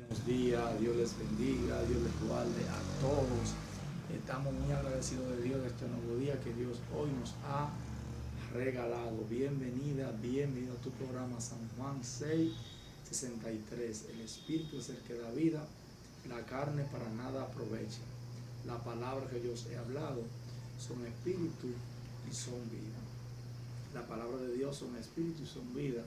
Buenos días, Dios les bendiga, Dios les guarde a todos. Estamos muy agradecidos de Dios de este nuevo día que Dios hoy nos ha regalado. Bienvenida, bienvenido a tu programa San Juan 6:63. El Espíritu es el que da vida, la carne para nada aprovecha. La palabra que yo os he hablado son espíritu y son vida. La palabra de Dios son espíritu y son vida.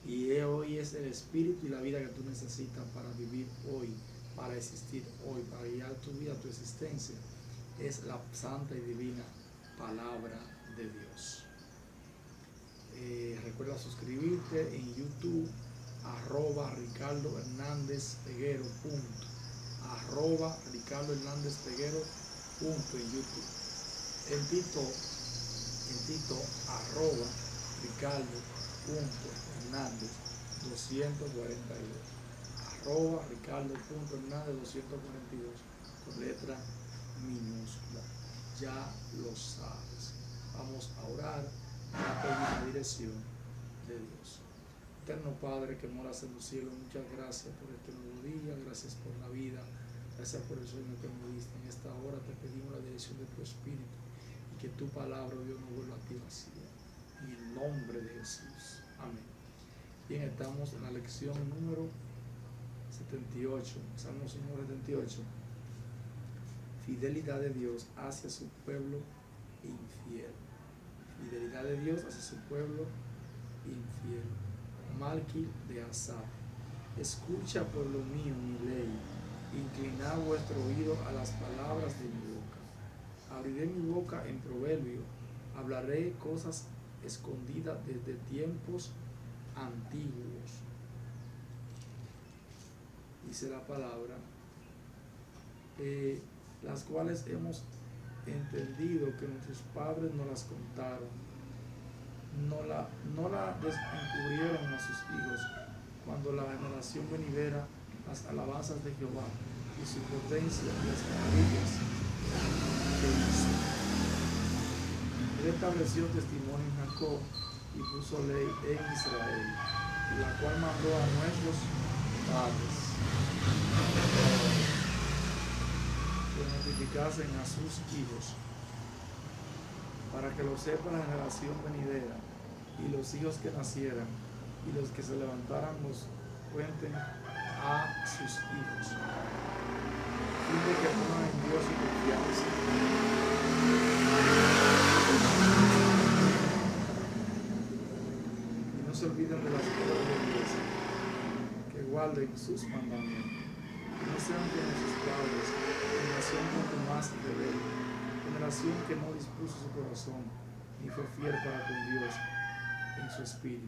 Y hoy es el espíritu y la vida que tú necesitas para vivir hoy, para existir hoy, para guiar tu vida, tu existencia. Es la santa y divina palabra de Dios. Recuerda suscribirte en YouTube, @Ricardo Hernández Peguero, @Ricardo Hernández Peguero, en YouTube. En Tito, @Ricardo.Hernández 242, @Ricardo.Hernández 242, con letra minúscula. Ya lo sabes. Vamos a orar para pedir la dirección de Dios. Eterno Padre que moras en los cielos, muchas gracias por este nuevo día, gracias por la vida, gracias por el sueño que me diste. En esta hora te pedimos la dirección de tu Espíritu y que tu palabra, Dios, no vuelva a ti vacía. En el nombre de Jesús. Amén. Bien, estamos en la lección número 78, Salmos número 78. Fidelidad de Dios hacia su pueblo infiel. Fidelidad de Dios hacia su pueblo infiel. Malki de Asaf. Escucha, pueblo mío, mi ley. Inclinad vuestro oído a las palabras de mi boca. Abriré mi boca en proverbio. Hablaré cosas escondidas desde tiempos antiguos. Dice la palabra, las cuales hemos entendido que nuestros padres nos las contaron, no la encubrieron a sus hijos, cuando la generación venidera las alabanzas de Jehová y su potencia y las maravillas que hizo. Él estableció testimonio en Jacob y puso ley en Israel, la cual mandó a nuestros padres que notificasen a sus hijos, para que lo sepa la generación venidera y los hijos que nacieran, y los que se levantaran los cuenten a sus hijos. Pide que pongan en Dios su confianza. Y no se olviden de las obras de Dios, que guarden sus mandamientos. Que no sean como sus padres, generación contumaz y rebelde, generación que no dispuso su corazón, ni fue fiel para con Dios en su espíritu.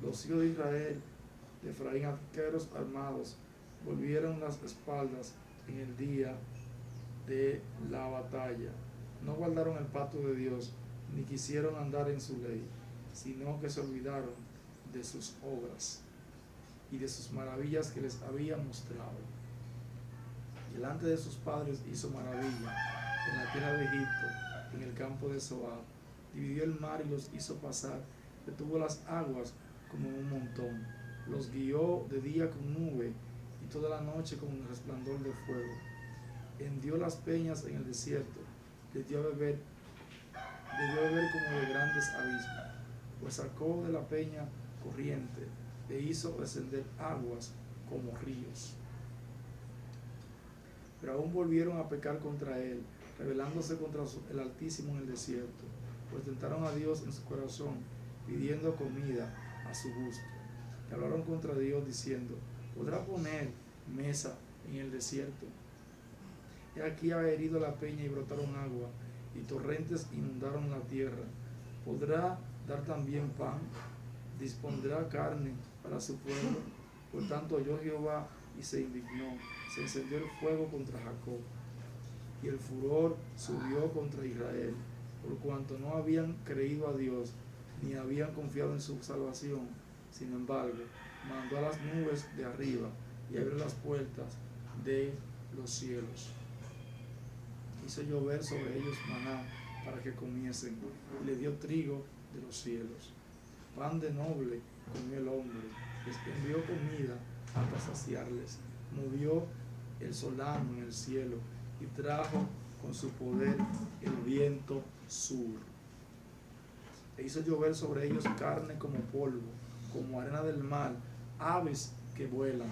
Los hijos de Israel, de Efraín, arqueros armados, volvieron las espaldas en el día de la batalla. No guardaron el pacto de Dios, ni quisieron andar en su ley, sino que se olvidaron de sus obras y de sus maravillas que les había mostrado. Delante de sus padres hizo maravilla en la tierra de Egipto, en el campo de Zoar. Dividió el mar y los hizo pasar, detuvo las aguas como un montón. Los guió de día con nube y toda la noche con un resplandor de fuego. Hendió las peñas en el desierto, les dio a beber como de grandes abismos, pues sacó de la peña corriente, e hizo descender aguas como ríos. Pero aún volvieron a pecar contra él, rebelándose contra el Altísimo en el desierto, pues tentaron a Dios en su corazón, pidiendo comida a su gusto. Y hablaron contra Dios diciendo, ¿podrá poner mesa en el desierto? He aquí ha herido la peña y brotaron agua, y torrentes inundaron la tierra. ¿Podrá dar también pan? ¿Dispondrá carne para su pueblo? Por tanto oyó Jehová y se indignó, se encendió el fuego contra Jacob, y el furor subió contra Israel, por cuanto no habían creído a Dios, ni habían confiado en su salvación. Sin embargo, mandó a las nubes de arriba y abrió las puertas de los cielos. Hizo llover sobre ellos maná para que comiesen, y le dio trigo de los cielos. Pan de noble comió el hombre, les envió comida hasta saciarles. Movió el solano en el cielo y trajo con su poder el viento sur. E hizo llover sobre ellos carne como polvo, como arena del mar, aves que vuelan.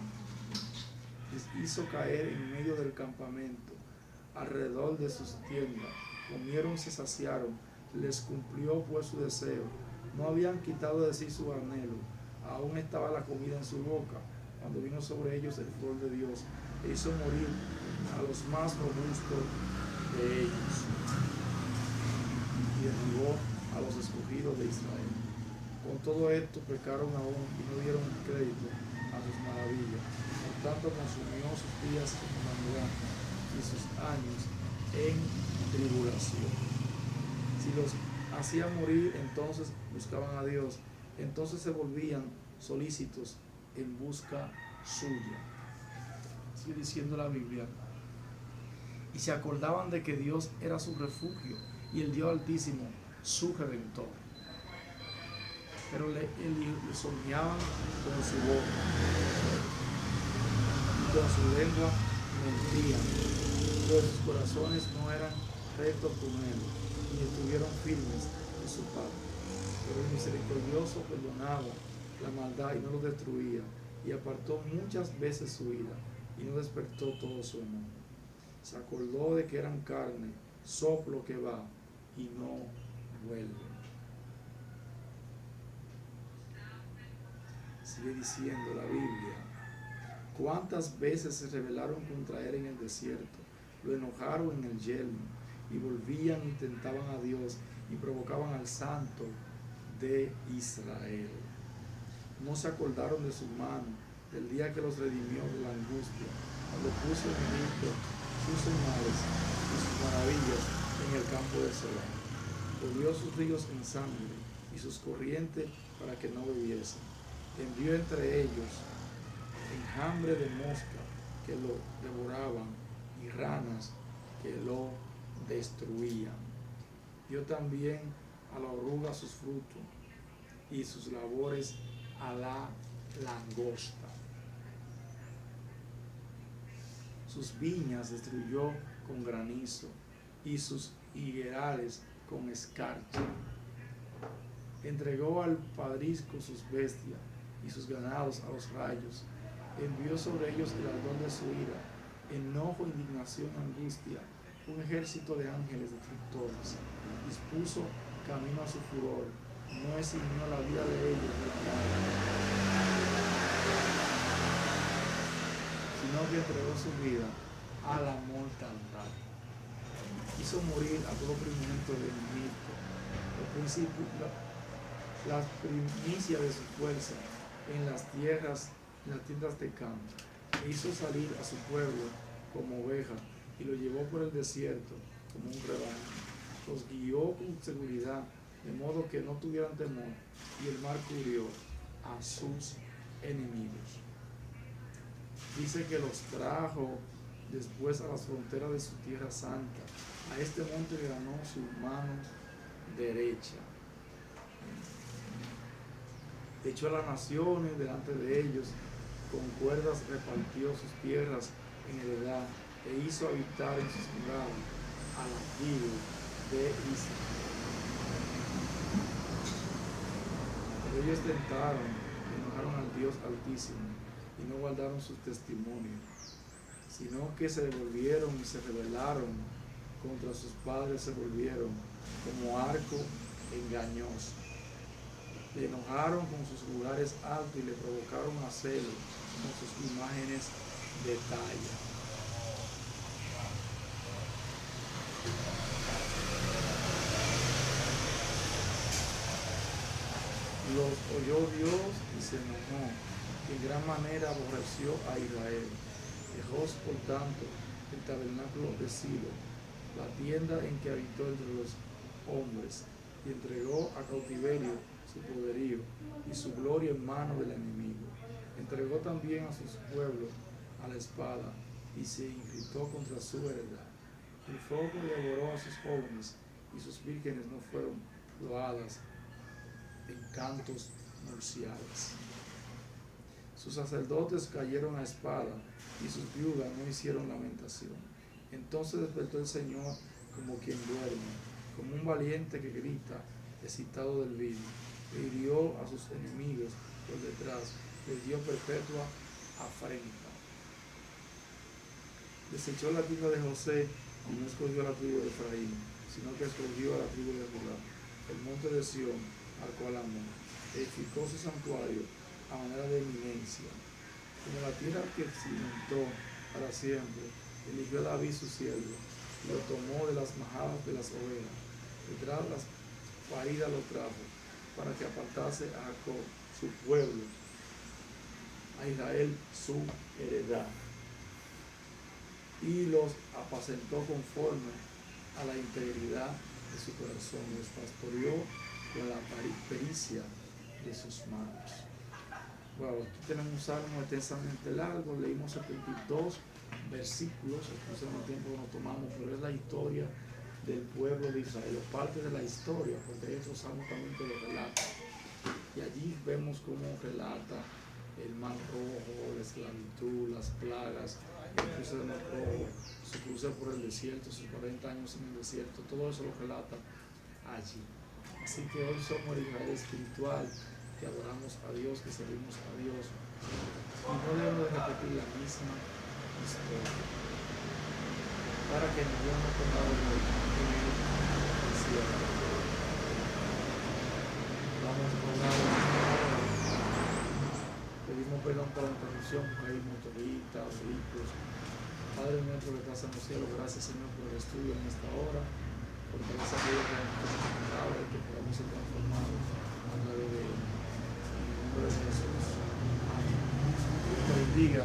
Les hizo caer en medio del campamento, alrededor de sus tiendas. Comieron y se saciaron, les cumplió pues su deseo. No habían quitado de sí su anhelo, aún estaba la comida en su boca, cuando vino sobre ellos el furor de Dios, e hizo morir a los más robustos de ellos, y derribó a los escogidos de Israel. Con todo esto pecaron aún y no dieron crédito a sus maravillas. Por tanto consumió sus días en humanidad y sus años en tribulación. Si los hacía morir, entonces buscaban a Dios, entonces se volvían solícitos en busca suya. Sigue diciendo la Biblia. Y se acordaban de que Dios era su refugio y el Dios Altísimo su redentor. Pero le lisonjeaban con su boca y con su lengua mentían, pues sus corazones no eran rectos con él, ni estuvieron firmes en su parte. Pero el misericordioso perdonaba la maldad y no lo destruía, y apartó muchas veces su ira, y no despertó todo su enojo. Se acordó de que eran carne, soplo que va y no vuelve. Sigue diciendo la Biblia. ¿Cuántas veces se rebelaron contra él en el desierto? Lo enojaron en el yermo, y volvían y tentaban a Dios y provocaban al Santo de Israel. No se acordaron de su mano, del día que los redimió de la angustia, cuando puso en Egipto sus señales y sus maravillas en el campo de Zoán. Volvió sus ríos en sangre y sus corrientes para que no bebiesen. Envió entre ellos enjambre de mosca que lo devoraban y ranas que lo destruían. Dio también a la oruga sus frutos y sus labores a la langosta. Sus viñas destruyó con granizo y sus higuerales con escarcha. Entregó al padrisco sus bestias y sus ganados a los rayos. Envió sobre ellos el ardor de su ira, enojo, indignación, angustia, un ejército de ángeles destructores. Dispuso camino a su furor, no eximió la vida de ellos del mal, sino que entregó su vida a la mortandad. Hizo morir a todo primogénito de Egipto, las primicias de su fuerza en las tierras, en las tiendas de campo. E hizo salir a su pueblo como oveja y lo llevó por el desierto como un rebaño. Los guió con seguridad, de modo que no tuvieran temor, y el mar cubrió a sus enemigos. Dice que los trajo después a las fronteras de su tierra santa. A este monte ganó su mano derecha. Echó a las naciones delante de ellos, con cuerdas repartió sus tierras en heredad, e hizo habitar en sus ciudades al antiguo de Israel. Pero ellos tentaron y enojaron al Dios Altísimo, y no guardaron sus testimonios, sino que se volvieron y se rebelaron contra sus padres, se volvieron como arco engañoso. Le enojaron con sus lugares altos y le provocaron a celo con sus imágenes de talla. Los oyó Dios y se enojó, y en gran manera aborreció a Israel. Dejó, por tanto, el tabernáculo de Silo, la tienda en que habitó entre los hombres, y entregó a cautiverio su poderío y su gloria en mano del enemigo. Entregó también a sus pueblos a la espada y se irritó contra su heredad. El fuego devoró a sus jóvenes y sus vírgenes no fueron loadas en cantos nupciales. Sus sacerdotes cayeron a espada y sus viudas no hicieron lamentación. Entonces despertó el Señor como quien duerme, como un valiente que grita, excitado del vino. E hirió a sus enemigos por detrás, les dio perpetua afrenta. Desechó la tribu de José y no escogió la tribu de Efraín, sino que escogió a la tribu de Judá. El monte de Sión, al cual amó, edificó su santuario a manera de eminencia. Como la tierra que cimentó para siempre, eligió a David su siervo, y lo tomó de las majadas de las ovejas. Detrás de las paridas lo trajo, para que apartase a Jacob, su pueblo, a Israel, su heredad. Y los apacentó conforme a la integridad de su corazón, los pastoreó con la pericia de sus manos. Bueno, aquí tenemos un salmo extensamente largo, leímos 72 versículos, entonces no tiempo nos tomamos, pero es la historia del pueblo de Israel, o parte de la historia, porque hay otros salmos también que lo relatan. Y allí vemos cómo relata el mar rojo, la esclavitud, las plagas, el cruce del mar rojo, su cruce por el desierto, sus 40 años en el desierto, todo eso lo relata allí. Así que hoy somos el Israel espiritual, que adoramos a Dios, que servimos a Dios, y no debemos de repetir la misma historia, para que ninguno pongamos en el cielo. Vamos a orar. Pedimos perdón por la interrupción, porque hay motoristas, vehículos. Padre nuestro que estás en los cielos, gracias Señor por el estudio en esta hora, por esa vida que nos has comunicado y que podamos ser transformados a través de él. En el nombre de Jesús. Amén. Dios te bendiga.